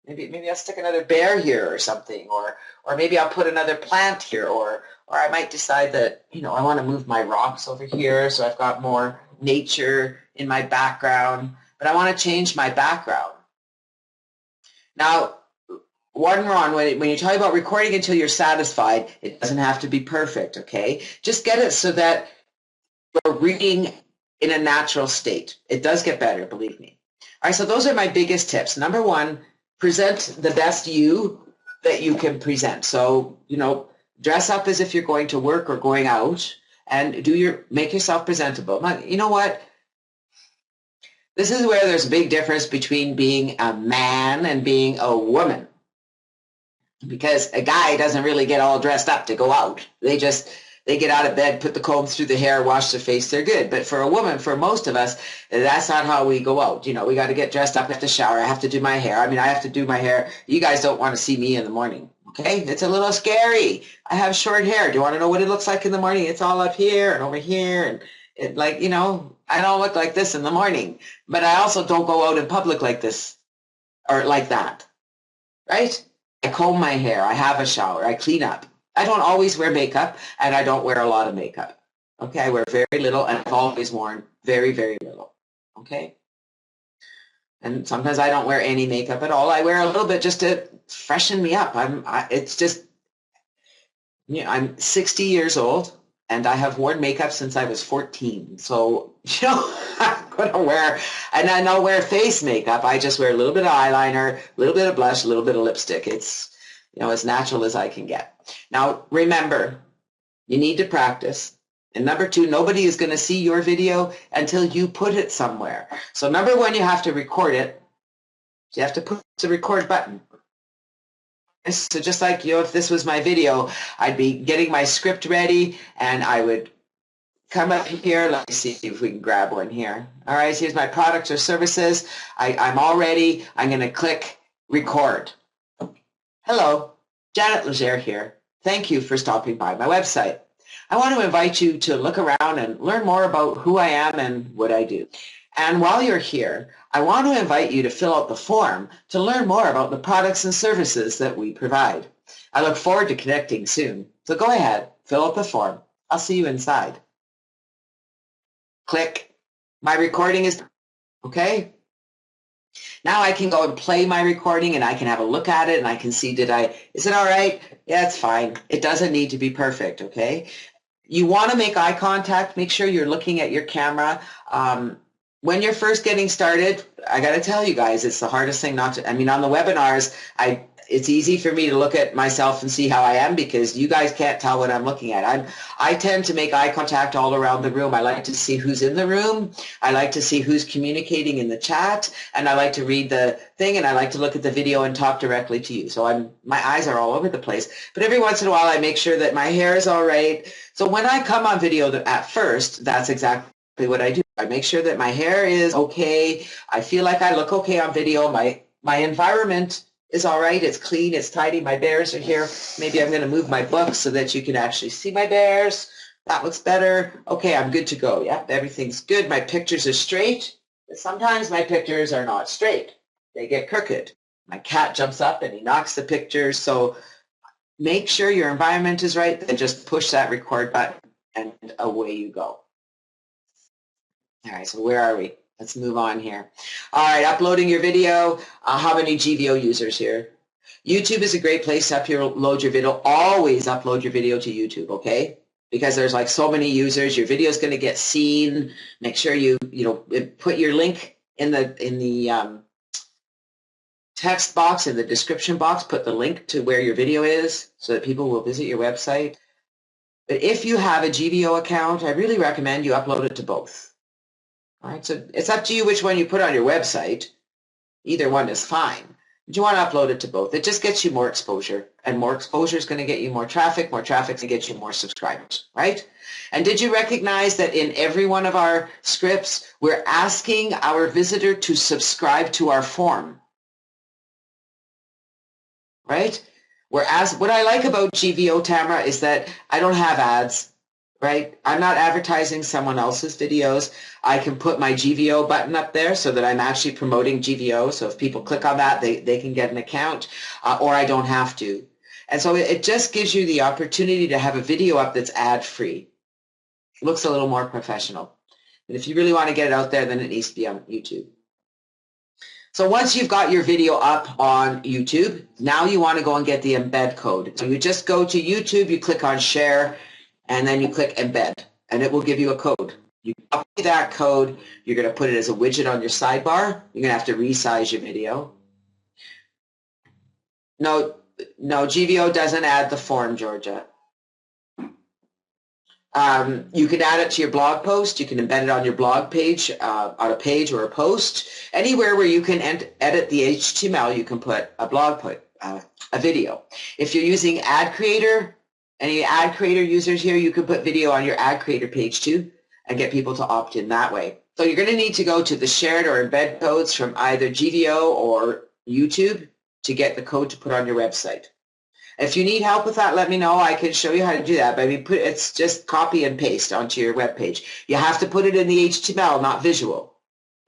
Maybe I'll stick another bear here or something, or maybe I'll put another plant here, or I might decide that, you know, I want to move my rocks over here so I've got more nature in my background, but I want to change my background. Now, one wrong, when you talk about recording until you're satisfied, it doesn't have to be perfect, okay? Just get it so that you're reading in a natural state. It does get better, believe me. All right, so those are my biggest tips. Number one, present the best you that you can present. So, you know, dress up as if you're going to work or going out and make yourself presentable. You know what? This is where there's a big difference between being a man and being a woman. Because a guy doesn't really get all dressed up to go out. They get out of bed, put the comb through the hair, wash their face, they're good. But for a woman, for most of us, that's not how we go out. You know, we got to get dressed up, have to shower, I have to do my hair. I mean, I have to do my hair. You guys don't want to see me in the morning, okay? It's a little scary. I have short hair. Do you want to know what it looks like in the morning? It's all up here and over here. And it, like, you know, I don't look like this in the morning. But I also don't go out in public like this or like that, right? I comb my hair. I have a shower. I clean up. I don't always wear makeup, and I don't wear a lot of makeup. Okay, I wear very little, and I've always worn very, very little. Okay? And sometimes I don't wear any makeup at all. I wear a little bit just to freshen me up. It's just, you know, I'm 60 years old. and I have worn makeup since I was 14. So, I'm going to wear, and I don't wear face makeup. I just wear a little bit of eyeliner, a little bit of blush, a little bit of lipstick. It's, as natural as I can get. Now, remember, you need to practice. And number two, nobody is going to see your video until you put it somewhere. So number one, you have to record it. You have to push the record button. So just like, if this was my video, I'd be getting my script ready and I would come up here. Let me see if we can grab one here. All right, here's my products or services. I'm all ready. I'm going to click record. Hello, Janet Legere here. Thank you for stopping by my website. I want to invite you to look around and learn more about who I am and what I do. And while you're here, I want to invite you to fill out the form to learn more about the products and services that we provide. I look forward to connecting soon. So go ahead, fill out the form. I'll see you inside. Click. My recording is okay. Now I can go and play my recording and I can have a look at it and I can see, is it all right? Yeah, it's fine. It doesn't need to be perfect, okay? You want to make eye contact. Make sure you're looking at your camera. When you're first getting started, I got to tell you guys, it's the hardest thing on the webinars, it's easy for me to look at myself and see how I am because you guys can't tell what I'm looking at. I tend to make eye contact all around the room. I like to see who's in the room. I like to see who's communicating in the chat, and I like to read the thing, and I like to look at the video and talk directly to you. So my eyes are all over the place. But every once in a while, I make sure that my hair is all right. So when I come on video at first, that's exactly what I do. I make sure that my hair is okay. I feel like I look okay on video. My environment is all right. It's clean. It's tidy. My bears are here. Maybe I'm going to move my book so that you can actually see my bears. That looks better. Okay, I'm good to go. Yep, everything's good. My pictures are straight. But sometimes my pictures are not straight. They get crooked. My cat jumps up and he knocks the pictures. So make sure your environment is right. Then just push that record button and away you go. All right, so where are we? Let's move on here. All right, uploading your video. How many GVO users here? YouTube is a great place to upload your video. Always upload your video to YouTube, okay? Because there's like so many users. Your video is going to get seen. Make sure you put your link in the text box, in the description box. Put the link to where your video is so that people will visit your website. But if you have a GVO account, I really recommend you upload it to both. All right, so it's up to you which one you put on your website. Either one is fine. But you want to upload it to both. It just gets you more exposure, and more exposure is going to get you more traffic. More traffic is going to get you more subscribers, right? And did you recognize that in every one of our scripts, we're asking our visitor to subscribe to our form, right? What I like about GVO, Tamara, is that I don't have ads. Right? I'm not advertising someone else's videos. I can put my GVO button up there so that I'm actually promoting GVO. So if people click on that, they can get an account, or I don't have to. And so it just gives you the opportunity to have a video up that's ad-free. It looks a little more professional. And if you really want to get it out there, then it needs to be on YouTube. So once you've got your video up on YouTube, now you want to go and get the embed code. So you just go to YouTube, you click on share, and then you click embed, and it will give you a code. You copy that code. You're going to put it as a widget on your sidebar. You're going to have to resize your video. No, GVO doesn't add the form, Georgia. You can add it to your blog post. You can embed it on your blog page, on a page or a post. Anywhere where you can edit the HTML, you can put a blog post, a video. If you're using Ad Creator, any ad creator users here, you can put video on your ad creator page too and get people to opt in that way. So you're going to need to go to the shared or embed codes from either GVO or YouTube to get the code to put on your website. If you need help with that, let me know. I can show you how to do that. But it's just copy and paste onto your web page. You have to put it in the HTML, not visual,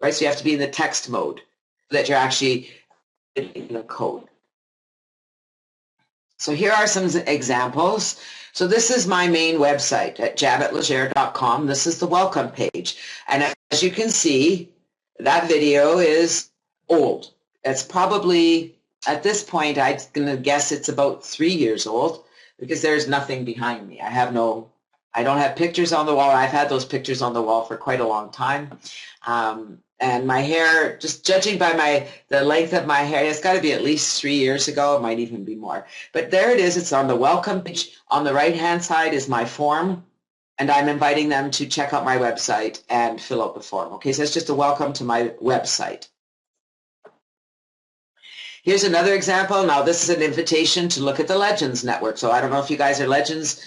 right? So you have to be in the text mode so that you're actually in the code. So here are some examples. So this is my main website at janetlegere.com. This is the welcome page. And as you can see, that video is old. It's probably, at this point, I'm going to guess it's about 3 years old because there's nothing behind me. I have no I don't have pictures on the wall. I've had those pictures on the wall for quite a long time. And my hair, just judging by the length of my hair, it's got to be at least 3 years ago. It might even be more. But there it is. It's on the welcome page. On the right-hand side is my form, and I'm inviting them to check out my website and fill out the form. Okay, so it's just a welcome to my website. Here's another example. Now, this is an invitation to look at the Legends Network. So I don't know if you guys are Legends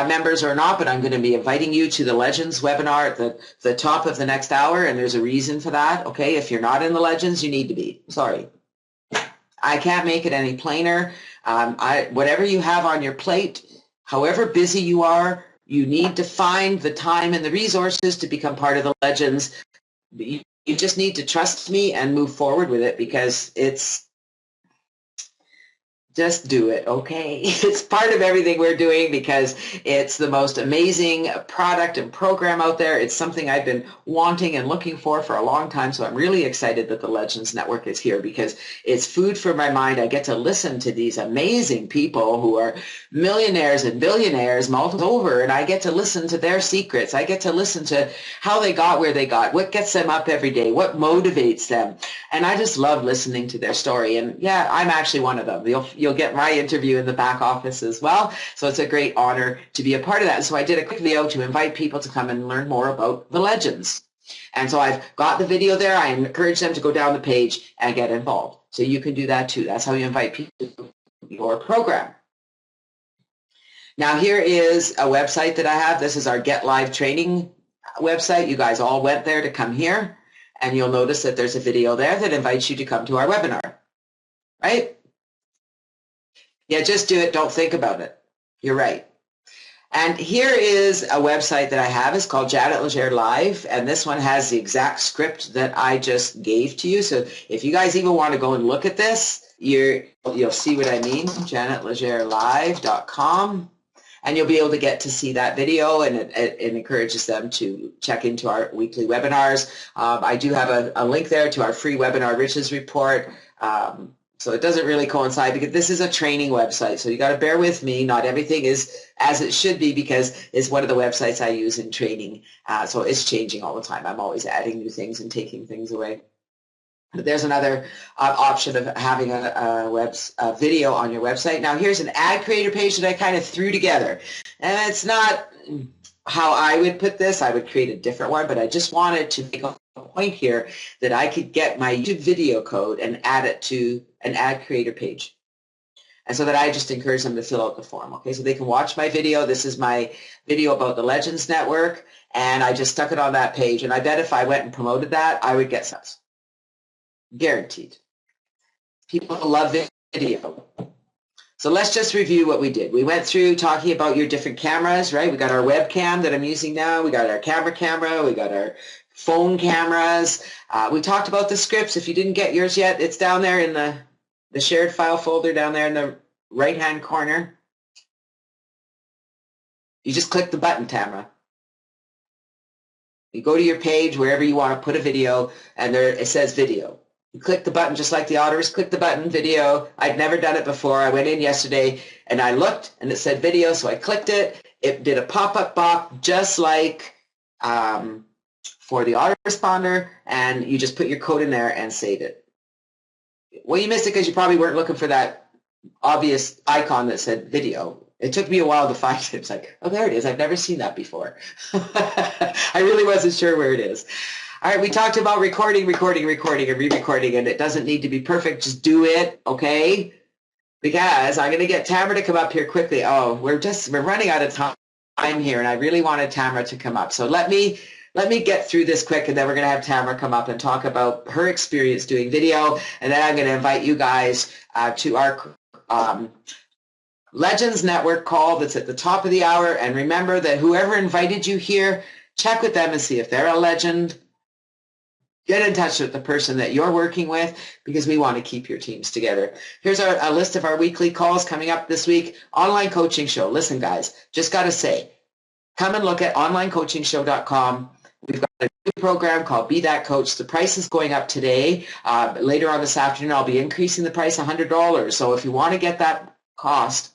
members or not, but I'm going to be inviting you to the Legends webinar at the top of the next hour, and there's a reason for that. Okay, if you're not in the Legends, you need to be. Sorry. I can't make it any plainer. Whatever you have on your plate, however busy you are, you need to find the time and the resources to become part of the Legends. You just need to trust me and move forward with it, because just do it, okay? It's part of everything we're doing, because it's the most amazing product and program out there. It's something I've been wanting and looking for a long time, so I'm really excited that the Legends Network is here, because it's food for my mind. I get to listen to these amazing people who are millionaires and billionaires multiple over, and I get to listen to their secrets. I get to listen to how they got where they got, what gets them up every day, what motivates them, and I just love listening to their story. And yeah, I'm actually one of them. You'll get my interview in the back office as well. So it's a great honor to be a part of that. So I did a quick video to invite people to come and learn more about the Legends. And so I've got the video there. I encourage them to go down the page and get involved. So you can do that too. That's how you invite people to your program. Now here is a website that I have. This is our Get Live training website. You guys all went there to come here. And you'll notice that there's a video there that invites you to come to our webinar, right? Yeah, just do it. Don't think about it. You're right. And here is a website that I have. It's called Janet Legere Live, and this one has the exact script that I just gave to you. So if you guys even want to go and look at this, you'll see what I mean. JanetLegereLive.com, and you'll be able to get to see that video, and it encourages them to check into our weekly webinars. I do have a link there to our free webinar riches report. So it doesn't really coincide, because this is a training website. So you got to bear with me. Not everything is as it should be, because it's one of the websites I use in training. So it's changing all the time. I'm always adding new things and taking things away. But there's another option of having a video on your website. Now here's an ad creator page that I kind of threw together. And it's not how I would put this. I would create a different one, but I just wanted to make a point here that I could get my YouTube video code and add it to an ad creator page. And so that I just encourage them to fill out the form. Okay, so they can watch my video. This is my video about the Legends Network, and I just stuck it on that page. And I bet if I went and promoted that, I would get subs. Guaranteed. People love video. So let's just review what we did. We went through talking about your different cameras, right? We got our webcam that I'm using now. We got our camera. We got our phone cameras. We talked about the scripts. If you didn't get yours yet, it's down there in the shared file folder down there in the right-hand corner. You just click the button, Tamara. You go to your page, wherever you want to put a video, and there it says video. You click the button just like the auditors. Click the button, video. I'd never done it before. I went in yesterday, and I looked, and it said video, so I clicked it. It did a pop-up box just like for the autoresponder, and you just put your code in there and save it. Well, you missed it because you probably weren't looking for that obvious icon that said video. It took me a while to find it. It's like, oh, there it is. I've never seen that before. I really wasn't sure where it is. All right, we talked about recording, and re-recording, and it doesn't need to be perfect. Just do it, okay? Because I'm going to get Tamara to come up here quickly. Oh, we're running out of time here, and I really wanted Tamara to come up. So let me get through this quick, and then we're going to have Tamara come up and talk about her experience doing video, and then I'm going to invite you guys to our Legends Network call that's at the top of the hour. And remember that whoever invited you here, check with them and see if they're a legend. Get in touch with the person that you're working with, because we want to keep your teams together. Here's a list of our weekly calls coming up this week. Online coaching show. Listen, guys, just got to say, come and look at onlinecoachingshow.com. We've got a new program called Be That Coach. The price is going up today. Later on this afternoon, I'll be increasing the price $100. So if you want to get that cost,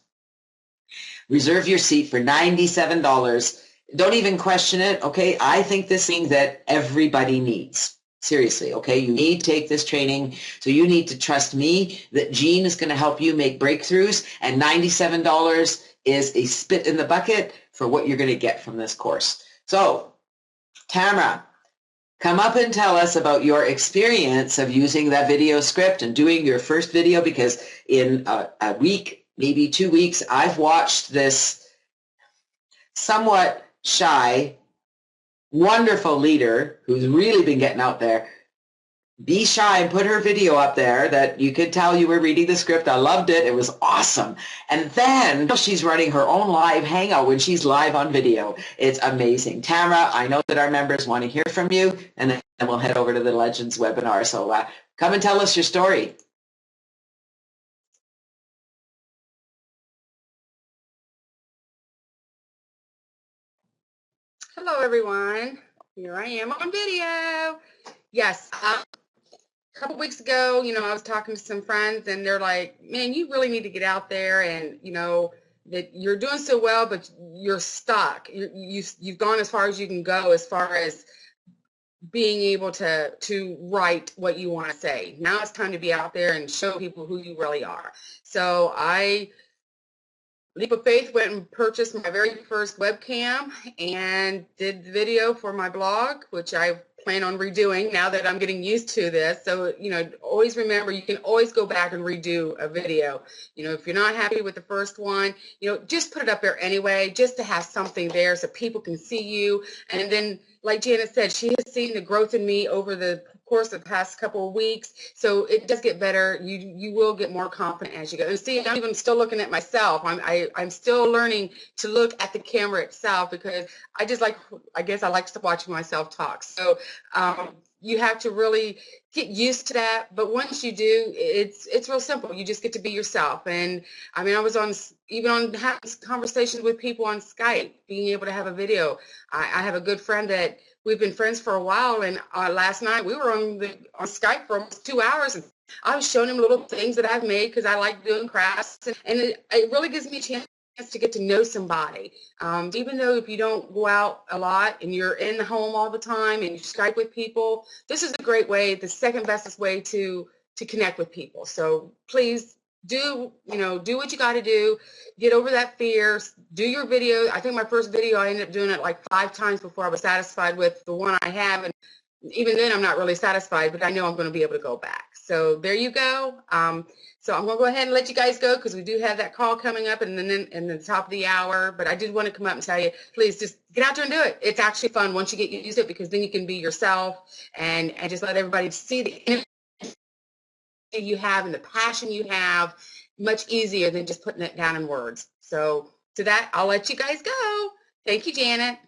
reserve your seat for $97. Don't even question it, okay? I think this thing that everybody needs. Seriously, okay? You need to take this training, so you need to trust me that Jean is going to help you make breakthroughs, and $97 is a spit in the bucket for what you're going to get from this course. So, Tamara, come up and tell us about your experience of using that video script and doing your first video, because in a week, maybe 2 weeks, I've watched this somewhat shy, wonderful leader who's really been getting out there be shy and put her video up there that you could tell you were reading the script. I loved it. It was awesome. And then she's running her own live hangout when she's live on video. It's amazing. Tamara, I know that our members want to hear from you, and then we'll head over to the Legends webinar. So come and tell us your story. Hello, everyone. Here I am on video. Yes, a couple weeks ago, I was talking to some friends, and they're like, man, you really need to get out there, and, that you're doing so well, but you're stuck. You've gone as far as you can go as far as being able to write what you want to say. Now it's time to be out there and show people who you really are. So I leap of faith, went and purchased my very first webcam and did the video for my blog, which I plan on redoing now that I'm getting used to this. So, always remember, you can always go back and redo a video. If you're not happy with the first one, just put it up there anyway, just to have something there so people can see you. And then, like Janet said, she has seen the growth in me over the course of the past couple of weeks. So it does get better. You will get more confident as you go. And see, I'm even still looking at myself. I'm still learning to look at the camera itself, because I guess I like to watch myself talk. So you have to really get used to that. But once you do, it's real simple. You just get to be yourself. And I was on having conversations with people on Skype, being able to have a video. I have a good friend that we've been friends for a while, and last night we were on Skype for almost 2 hours, and I was showing him little things that I've made because I like doing crafts, and it really gives me a chance to get to know somebody. Even though if you don't go out a lot and you're in the home all the time and you Skype with people, this is a great way, the second bestest way to connect with people. So please do what you got to do. Get over that fear. Do your video. I think my first video, I ended up doing it like 5 times before I was satisfied with the one I have. And even then, I'm not really satisfied, but I know I'm going to be able to go back. So there you go. So I'm going to go ahead and let you guys go, because we do have that call coming up and then in the top of the hour. But I did want to come up and tell you, please just get out there and do it. It's actually fun once you get used to it, because then you can be yourself and just let everybody see the energy you have and the passion you have, much easier than just putting it down in words. So to that, I'll let you guys go. Thank you, Janet.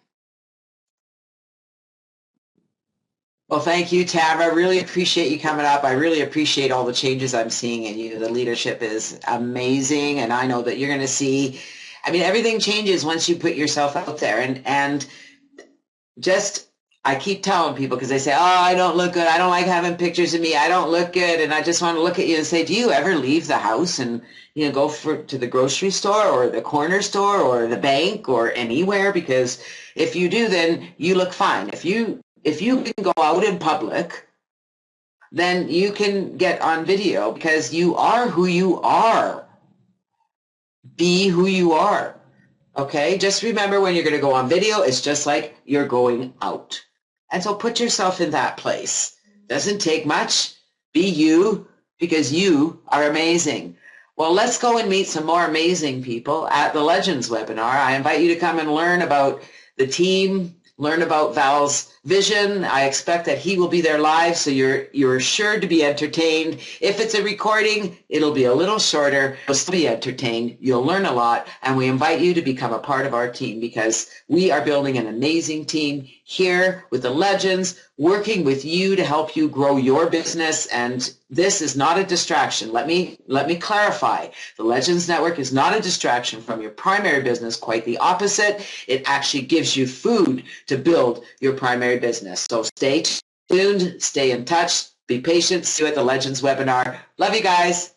Well, thank you, Tamara. I really appreciate you coming up. I really appreciate all the changes I'm seeing in you. The leadership is amazing, and I know that you're going to see, everything changes once you put yourself out there. And just, I keep telling people, because they say, oh, I don't look good. I don't like having pictures of me. I don't look good. And I just want to look at you and say, do you ever leave the house and, go to the grocery store or the corner store or the bank or anywhere? Because if you do, then you look fine. If you can go out in public, then you can get on video, because you are who you are. Be who you are. Okay? Just remember, when you're going to go on video, it's just like you're going out. And so put yourself in that place. Doesn't take much. Be you, because you are amazing. Well, let's go and meet some more amazing people at the Legends webinar. I invite you to come and learn about the team, learn about Val's vision. I expect that he will be there live, so you're sure to be entertained. If it's a recording, it'll be a little shorter. You'll still be entertained. You'll learn a lot, and we invite you to become a part of our team, because we are building an amazing team here with the Legends, working with you to help you grow your business. And this is not a distraction. Let me clarify. The Legends Network is not a distraction from your primary business. Quite the opposite. It actually gives you food to build your primary business. So stay tuned, stay in touch, be patient. See you at the Legends webinar. Love you guys.